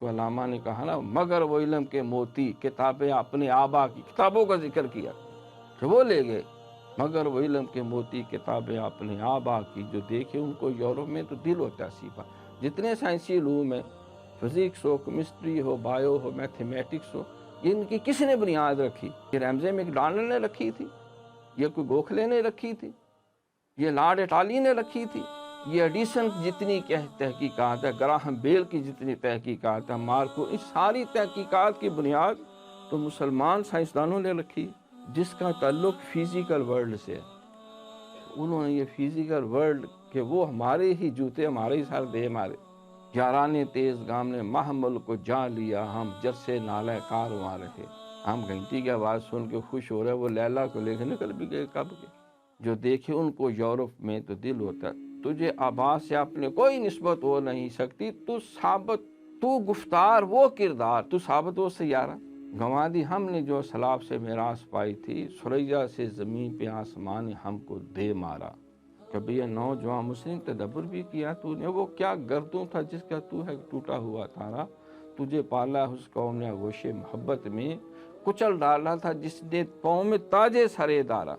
تو علامہ نے کہا نا مگر وہ علم کے موتی کتابیں اپنے آبا کی کتابوں کا ذکر کیا کہ وہ لے گئے، مگر وہ علم کے موتی کتابیں اپنے آبا کی جو دیکھے ان کو یورپ میں تو دل ہوتا ہے سیپا۔ جتنے سائنسی علوم ہیں، فزکس ہو، کیمسٹری ہو، بایو ہو، میتھمیٹکس ہو، یہ ان کی کس نے بنیاد رکھی؟ یہ ریمزے میکڈونلڈ نے رکھی تھی، یہ کوئی گوکھلے نے رکھی تھی، یہ لارڈ اٹالی نے رکھی تھی، یہ ایڈیسن جتنی تحقیقات ہے، گراہم بیل کی جتنی تحقیقات ہے، مارکو، اس ساری تحقیقات کی بنیاد تو مسلمان سائنسدانوں نے رکھی، جس کا تعلق فزیکل ورلڈ سے ہے۔ انہوں نے یہ فزیکل ورلڈ کہ وہ ہمارے ہی جوتے ہمارے ہی سر دے مارے، یارانے تیز گام نے محمل کو جا لیا، ہم جد سے نالہ کارواں رہے۔ ہم گھنٹی کی آواز سن کے خوش ہو رہے، وہ لیلا کو لے کے نکل بھی گئے کب کے۔ جو دیکھے ان کو یورپ میں تو دل ہوتا ہے۔ تجھے عباس سے اپنے کوئی نسبت ہو نہیں سکتی، تو گفتار وہ کردار، تو ثابت وہ سیارہ۔ گنوا دی ہم نے جو سلاب سے میراث پائی تھی، سریا سے زمین پہ آسمان نے ہم کو دے مارا۔ کبھی یہ نوجوان مسلم تدبر بھی کیا تو نے، وہ کیا گردوں تھا جس کا تو ہے ٹوٹا ہوا تارا، تجھے پالا اس قوم نے آغوش محبت میں، کچل ڈالا تھا جس نے قوم میں تاج سرے دارا۔